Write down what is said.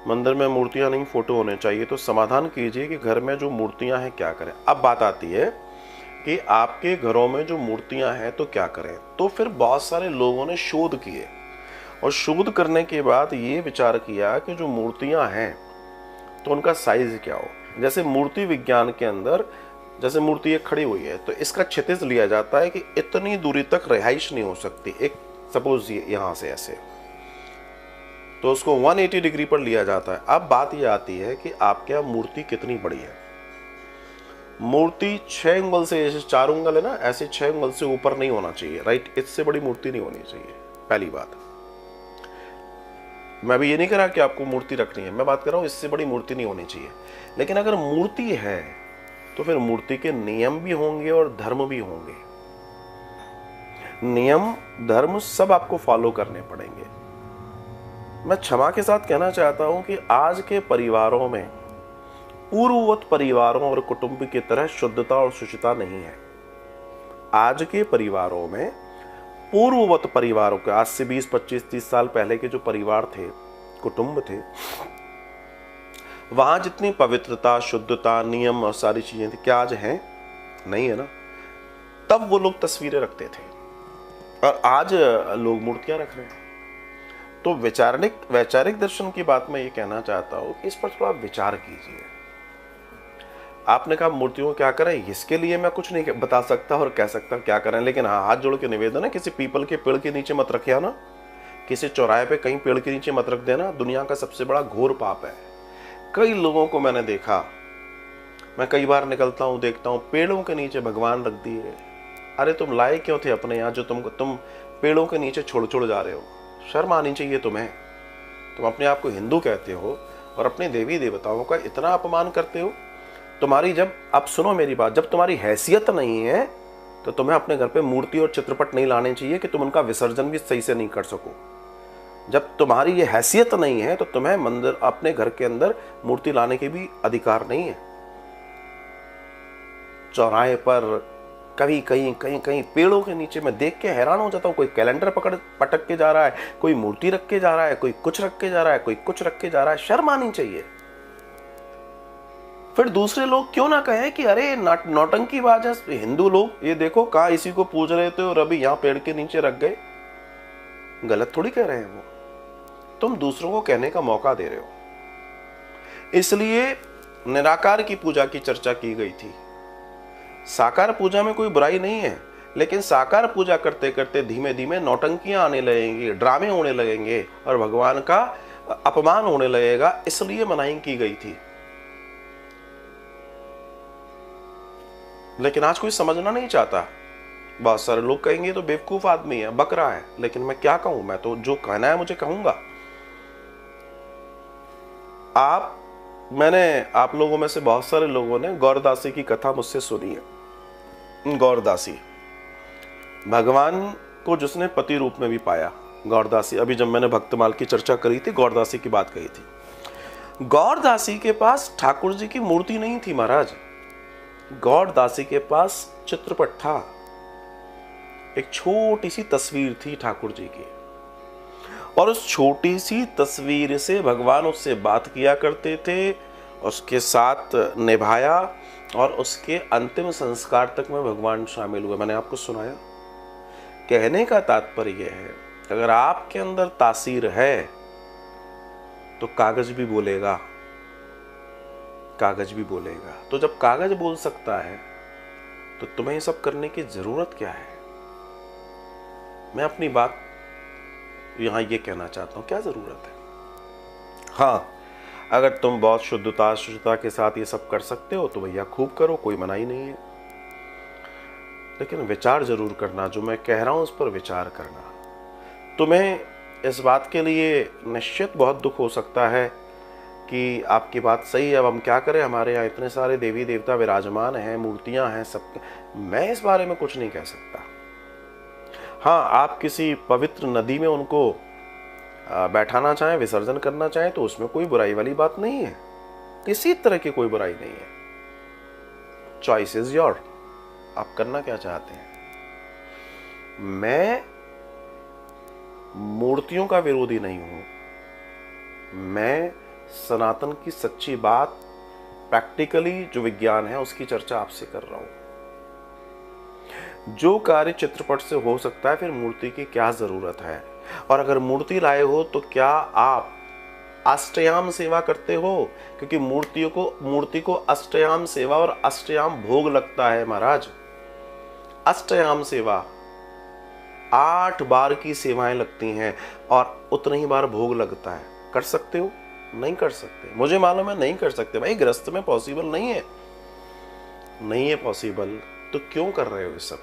मंदिर में मूर्तियां नहीं, फोटो होने चाहिए। तो समाधान कीजिए कि घर में जो मूर्तियां हैं क्या करें। अब बात आती है कि आपके घरों में जो मूर्तियां हैं तो क्या करें। तो फिर बहुत सारे लोगों ने शोध किए और शोध करने के बाद ये विचार किया कि जो मूर्तियां हैं तो उनका साइज क्या हो। जैसे मूर्ति विज्ञान के अंदर, जैसे मूर्ति एक खड़ी हुई है तो इसका क्षितिज लिया जाता है कि इतनी दूरी तक रिहाइश नहीं हो सकती। एक सपोज यहां से ऐसे, तो उसको 180 डिग्री पर लिया जाता है। अब बात यह आती है कि आपके यहाँ मूर्ति कितनी बड़ी है। मूर्ति 6 उंगल से, जैसे 4 उंगल है ना, ऐसे 6 उंगल से ऊपर नहीं होना चाहिए, राइट। इससे बड़ी मूर्ति नहीं होनी चाहिए, पहली बात। मैं भी ये नहीं कह रहा कि आपको मूर्ति रखनी है, मैं बात कर रहा हूं इससे बड़ी मूर्ति नहीं होनी चाहिए। लेकिन अगर मूर्ति है तो फिर मूर्ति के नियम भी होंगे और धर्म भी होंगे। नियम धर्म सब आपको फॉलो करने पड़ेंगे। मैं क्षमा के साथ कहना चाहता हूं कि आज के परिवारों में पूर्ववत परिवारों और कुटुंब की तरह शुद्धता और शुचिता नहीं है। आज के परिवारों में पूर्ववत परिवारों के, आज से 20, 25, 30 साल पहले के जो परिवार थे, कुटुंब थे, वहां जितनी पवित्रता, शुद्धता, नियम और सारी चीजें थी, क्या आज हैं? नहीं है ना। तब वो लोग तस्वीरें रखते थे और आज लोग मूर्तियां रख रहे हैं। तो वैचारिक दर्शन की बात मैं ये कहना चाहता हूं कि इस पर थोड़ा विचार कीजिए। आपने कहा मूर्तियों क्या करें, इसके लिए मैं कुछ नहीं बता सकता और कह सकता क्या करें, लेकिन हाँ, हाथ जोड़ के निवेदन है, किसी पीपल के पेड़ के नीचे मत रखिए ना, किसी चौराहे पे कहीं पेड़ के नीचे मत रख देना। दुनिया का सबसे बड़ा घोर पाप है। कई लोगों को मैंने देखा, मैं कई बार निकलता हूं, देखता हूं पेड़ों के नीचे भगवान रख दिए। अरे तुम लाए क्यों थे अपने यहाँ जो तुम पेड़ों के नीचे छोड़ जा रहे हो? शर्म आनी चाहिए तुम्हें। तुम अपने आप को हिंदू कहते हो और अपने देवी देवताओं का इतना अपमान करते हो। तुम्हारी जब, अब सुनो मेरी बात, जब तुम्हारी हैसियत नहीं है तो तुम्हें अपने घर पे मूर्ति और चित्रपट नहीं लाने चाहिए कि तुम उनका विसर्जन भी सही से नहीं कर सको। जब तुम्हारी ये हैसियत नहीं है तो तुम्हें मंदिर, अपने घर के अंदर मूर्ति लाने के भी अधिकार नहीं है। चौराहे पर कभी कहीं कहीं कहीं पेड़ों के नीचे मैं देख के हैरान हो जाता हूं। कोई कैलेंडर पटक के जा रहा है, कोई मूर्ति रख के जा रहा है, कोई कुछ रख के जा रहा है, कोई कुछ रख के जा रहा है। शर्म आनी चाहिए। फिर दूसरे लोग क्यों ना कहें कि अरे नौटंकी बाज है हिंदू लोग, ये देखो कहां इसी को पूज रहे थे और अभी यहां पेड़ के नीचे रख गए। गलत थोड़ी कह रहे हैं वो, तुम दूसरों को कहने का मौका दे रहे हो। इसलिए निराकार की पूजा की चर्चा की गई थी। साकार पूजा में कोई बुराई नहीं है, लेकिन साकार पूजा करते करते धीमे धीमे नौटंकियां आने लगेंगी, ड्रामे होने लगेंगे और भगवान का अपमान होने लगेगा। इसलिए मनाही की गई थी। लेकिन आज कोई समझना नहीं चाहता। बहुत सारे लोग कहेंगे तो बेवकूफ आदमी है, बक रहा है। लेकिन मैं क्या कहूं, मैं तो जो कहना है मुझे कहूंगा। मैंने आप लोगों में से बहुत सारे लोगों ने गौरदासी की कथा मुझसे सुनी है। गौरदासी, भगवान को जिसने पति रूप में भी पाया, गौरदासी। अभी जब मैंने भक्तमाल की चर्चा करी थी, गौरदासी की बात कही थी। गौरदासी के पास ठाकुर जी की मूर्ति नहीं थी महाराज। गौरदासी के पास चित्रपट था, एक छोटी सी तस्वीर थी ठाकुर जी की, और उस छोटी सी तस्वीर से भगवान उससे बात किया करते थे, उसके साथ निभाया और उसके अंतिम संस्कार तक में भगवान शामिल हुए। मैंने आपको सुनाया। कहने का तात्पर्य है, अगर आपके अंदर तासीर है तो कागज भी बोलेगा, कागज भी बोलेगा। तो जब कागज बोल सकता है तो तुम्हें ये सब करने की जरूरत क्या है? मैं अपनी बात यहां ये कहना चाहता हूं, क्या जरूरत है? हाँ, अगर तुम बहुत शुद्धता के साथ ये सब कर सकते हो तो भैया खूब करो, कोई मनाही नहीं है। लेकिन विचार जरूर करना, जो मैं कह रहा हूं उस पर विचार करना। तुम्हें इस बात के लिए निश्चित बहुत दुख हो सकता है कि आपकी बात सही है, अब हम क्या करें, हमारे यहाँ इतने सारे देवी देवता विराजमान हैं, मूर्तियां हैं, सब। मैं इस बारे में कुछ नहीं कह सकता। हाँ, आप किसी पवित्र नदी में उनको बैठाना चाहें, विसर्जन करना चाहें तो उसमें कोई बुराई वाली बात नहीं है, किसी तरह की कोई बुराई नहीं है। चॉइस इज योर, आप करना क्या चाहते हैं। मैं मूर्तियों का विरोधी नहीं हूं, मैं सनातन की सच्ची बात, प्रैक्टिकली जो विज्ञान है उसकी चर्चा आपसे कर रहा हूं। जो कार्य चित्रपट से हो सकता है, फिर मूर्ति की क्या जरूरत है? और अगर मूर्ति लाए हो तो क्या आप अष्टयाम सेवा करते हो? क्योंकि मूर्ति को अष्टयाम सेवा और अष्टयाम भोग लगता है महाराज। अष्टयाम सेवा 8 बार की सेवाएं लगती हैं और उतना ही बार भोग लगता है। कर सकते हो? नहीं कर सकते। मुझे मालूम है नहीं कर सकते भाई, गृहस्थ में पॉसिबल नहीं है, नहीं है पॉसिबल। तो क्यों कर रहे हो ये सब?